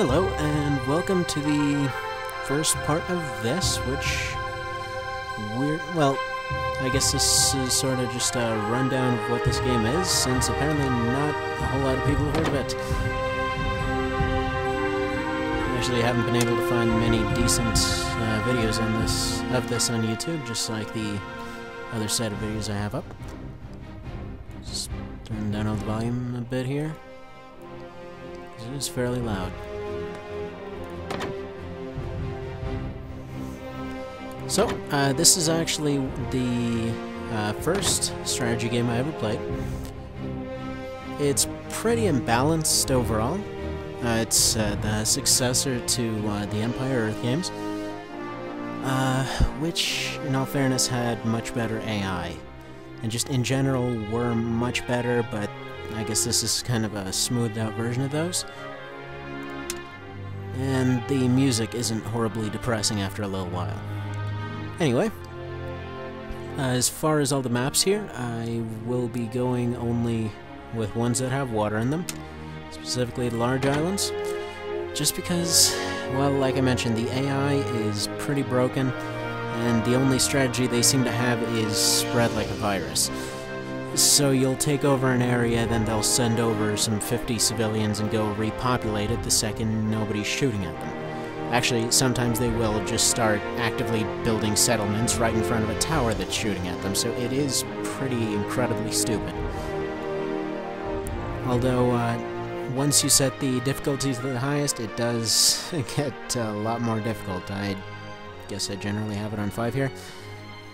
Hello, and welcome to the first part of this, which well, I guess this is sort of just a rundown of what this game is, since apparently not a whole lot of people have heard of it. I actually haven't been able to find many decent videos on this on YouTube, just like the other set of videos I have up. Just turn down all the volume a bit here, because it is fairly loud. So, this is actually the first strategy game I ever played. It's pretty imbalanced overall. It's the successor to the Empire Earth games, which, in all fairness, had much better AI. And just in general were much better, but I guess this is kind of a smoothed out version of those. And the music isn't horribly depressing after a little while. Anyway, as far as all the maps here, I will be going only with ones that have water in them, specifically the large islands, just because, well, like I mentioned, the AI is pretty broken, and the only strategy they seem to have is spread like a virus. So you'll take over an area, then they'll send over some 50 civilians and go repopulate it the second nobody's shooting at them. Actually, sometimes they will just start actively building settlements right in front of a tower that's shooting at them, so it is pretty incredibly stupid. Although, once you set the difficulty to the highest, it does get a lot more difficult. I guess I generally have it on 5 here.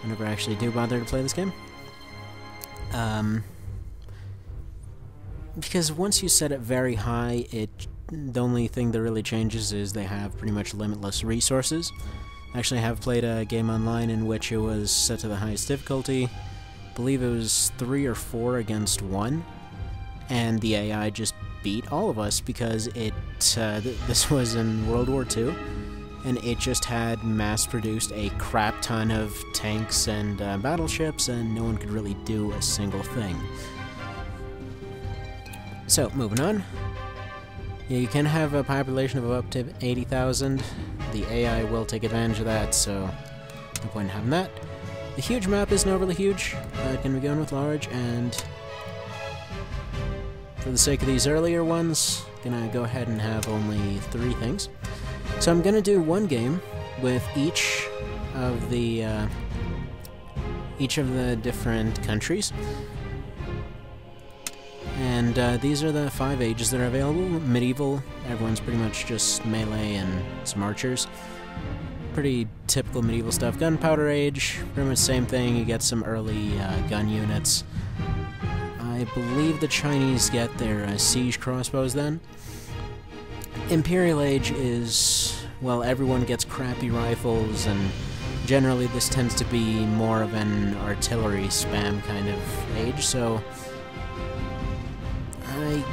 I never actually do bother to play this game. Because once you set it very high, the only thing that really changes is they have pretty much limitless resources. Actually, I have played a game online in which it was set to the highest difficulty. I believe it was 3 or 4 against 1, and the AI just beat all of us because this was in World War II, and it just had mass-produced a crap ton of tanks and battleships, and no one could really do a single thing. So, moving on. Yeah, you can have a population of up to 80,000. The AI will take advantage of that, so no point in having that. The huge map isn't overly huge. Can we go in with large, and for the sake of these earlier ones, I'm gonna go ahead and have only 3 things. So I'm gonna do one game with each of the different countries. And these are the 5 ages that are available. Medieval, everyone's pretty much just melee and some archers. Pretty typical medieval stuff. Gunpowder age, pretty much the same thing. You get some early gun units. I believe the Chinese get their siege crossbows then. Imperial age is, well, everyone gets crappy rifles, and generally this tends to be more of an artillery spam kind of age, so I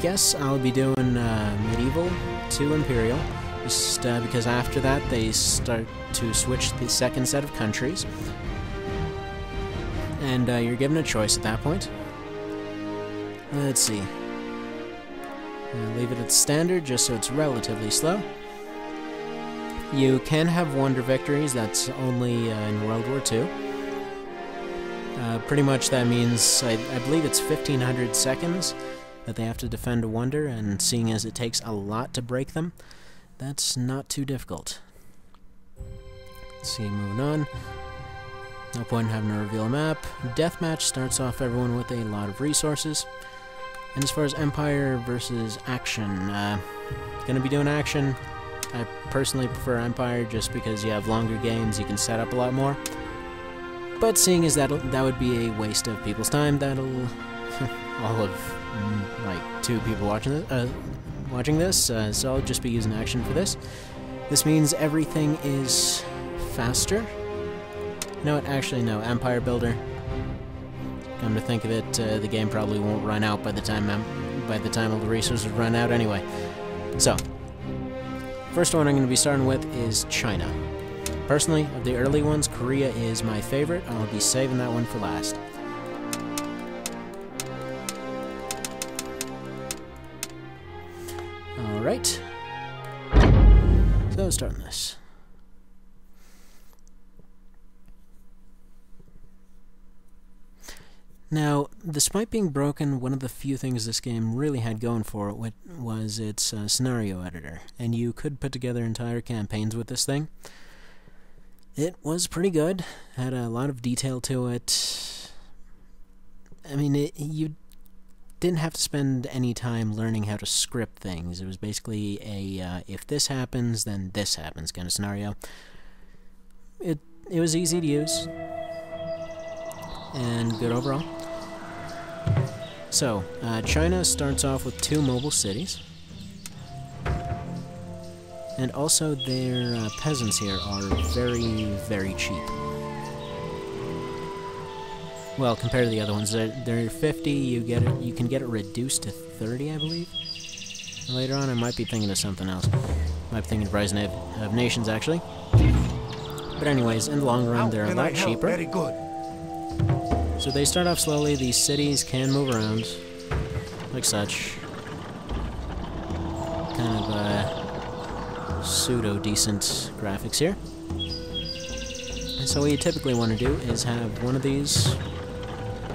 guess I'll be doing Medieval to Imperial, just because after that they start to switch the second set of countries, and you're given a choice at that point. Let's see. I'll leave it at standard just so it's relatively slow. You can have wonder victories, that's only in World War II. Pretty much that means, I believe it's 1500 seconds that they have to defend a wonder, and seeing as it takes a lot to break them, that's not too difficult. Let's see, moving on. No point in having to reveal a map. Deathmatch starts off everyone with a lot of resources. And as far as Empire versus Action, gonna be doing Action. I personally prefer Empire just because you have longer games, you can set up a lot more. But seeing as that would be a waste of people's time, that'll all of like 2 people watching this, so I'll just be using Action for this. This means everything is faster. No, actually no, Empire Builder. Come to think of it, the game probably won't run out by the time all the resources run out anyway. So, first one I'm going to be starting with is China. Personally, of the early ones, Korea is my favorite. I'll be saving that one for last. Alright. So starting this. Now, despite being broken, one of the few things this game really had going for it was its scenario editor, and you could put together entire campaigns with this thing. It was pretty good, had a lot of detail to it. I mean, you didn't have to spend any time learning how to script things. It was basically a if this happens, then this happens kind of scenario. It was easy to use, and good overall. So, China starts off with 2 mobile cities. And also their peasants here are very, very cheap. Well, compared to the other ones, they're 50, you can get it reduced to 30, I believe. And later on, I might be thinking of something else. Might be thinking of Rise of Nations, actually. But anyways, in the long run, they're a lot cheaper. Very good. So they start off slowly. These cities can move around, like such. Kind of pseudo-decent graphics here. And so what you typically want to do is have one of these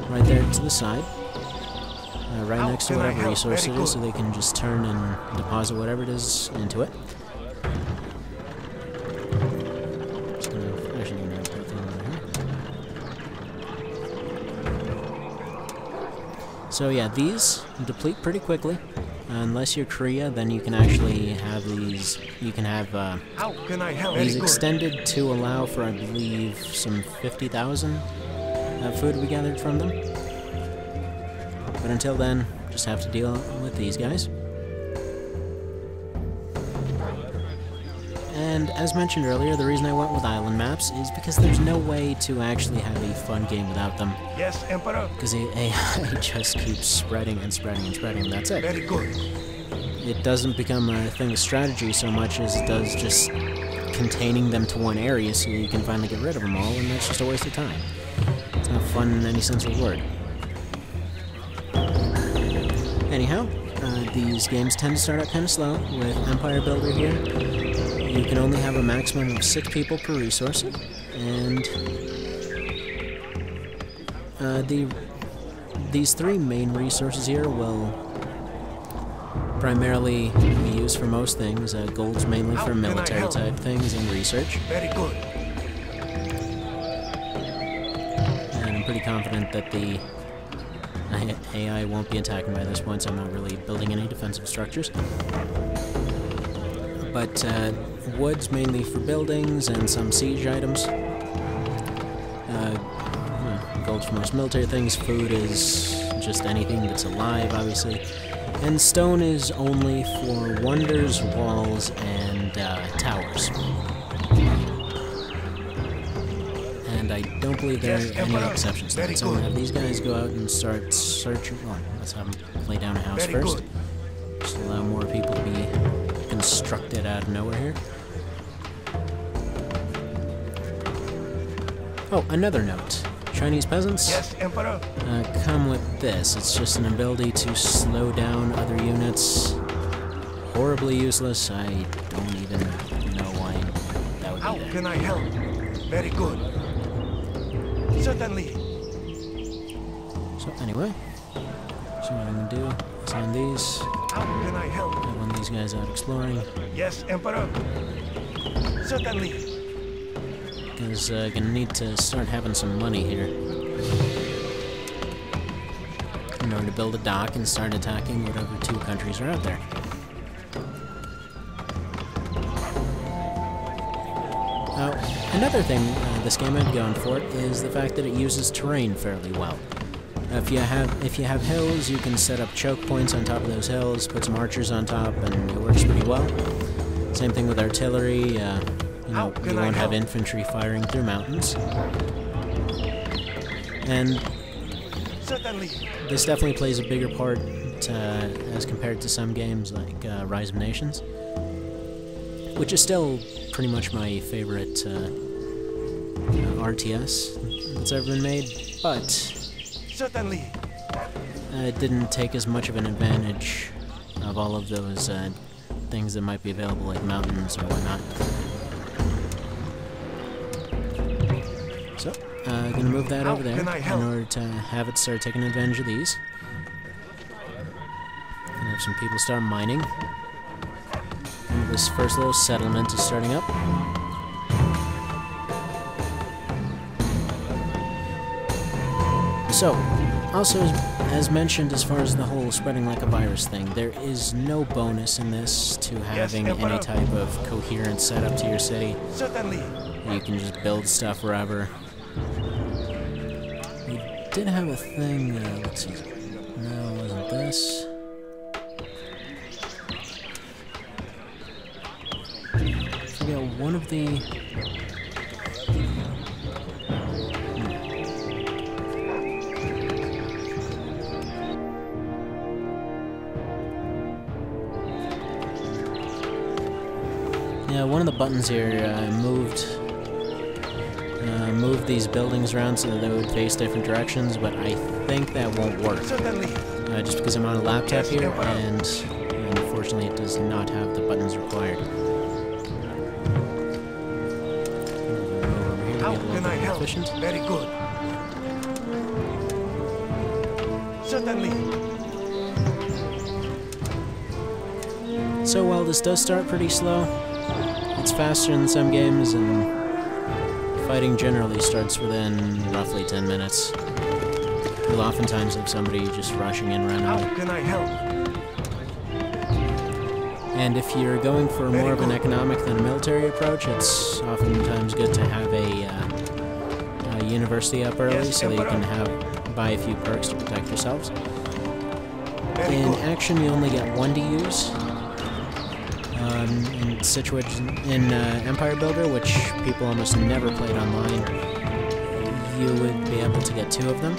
right there to the side, right next to whatever resource it is, so they can just turn and deposit whatever it is into it. So yeah, these deplete pretty quickly. Unless you're Korea, then you can actually have these. You can have these extended to allow for, I believe, some 50,000 food to be gathered from them. But until then, just have to deal with these guys. And as mentioned earlier, the reason I went with island maps is because there's no way to actually have a fun game without them. Yes, Emperor. Because the AI just keeps spreading and spreading and spreading, and that's it. Very good. It doesn't become a thing of strategy so much as it does just containing them to one area so you can finally get rid of them all, and that's just a waste of time. It's not fun in any sense of the word. Anyhow, these games tend to start out kind of slow. With Empire Builder here, you can only have a maximum of 6 people per resource, and these 3 main resources here will primarily be used for most things. Gold's mainly for military type things and research. Very good. And I'm pretty confident that the AI won't be attacking by this point, so I'm not really building any defensive structures. But wood's mainly for buildings and some siege items. Gold's for most military things. Food is just anything that's alive, obviously. And stone is only for wonders, walls, and towers. And I don't believe there are any exceptions to that. So I'm going to have these guys go out and start searching. Well, let's have them lay down a house first. Just allow more people to be constructed out of nowhere here. Oh, another note. Chinese peasants, yes, Emperor. Come with this. It's just an ability to slow down other units. Horribly useless. I don't even know why that would be there. How can I help? Very good. Certainly. So anyway, so what I'm gonna do is on these. How can I help? I want these guys out exploring. Yes, Emperor. Certainly. Because gonna need to start having some money here in order to build a dock and start attacking whatever 2 countries are out there. Another thing this game had going for it is the fact that it uses terrain fairly well. If you have hills, you can set up choke points on top of those hills, put some archers on top, and it works pretty well. Same thing with artillery. You know, you won't have infantry firing through mountains. And this definitely plays a bigger part as compared to some games like Rise of Nations, which is still pretty much my favorite RTS that's ever been made, but it didn't take as much of an advantage of all of those things that might be available, like mountains or whatnot. So, gonna move that over there in order to have it start taking advantage of these. And have some people start mining. And this first little settlement is starting up. So, also as mentioned, as far as the whole spreading like a virus thing, there is no bonus in this to having any type of coherent setup to your city. Certainly. You can just build stuff wherever. We did have a thing, let's see, no, it wasn't this. I forget one of the... Yeah, one of the buttons here moved these buildings around so that they would face different directions, but I think that won't work. Just because I'm on a laptop here, and unfortunately it does not have the buttons required. How can I help? Efficient. Very good. Certainly. So while this does start pretty slow, it's faster in some games, and fighting generally starts within roughly 10 minutes. You'll oftentimes have somebody just rushing in randomly. How can I help? And if you're going for more of an economic than a military approach, it's oftentimes good to have a university up early so that you can buy a few perks to protect yourselves. In action, you only get one to use. In Empire Builder, which people almost never played online, you would be able to get 2 of them.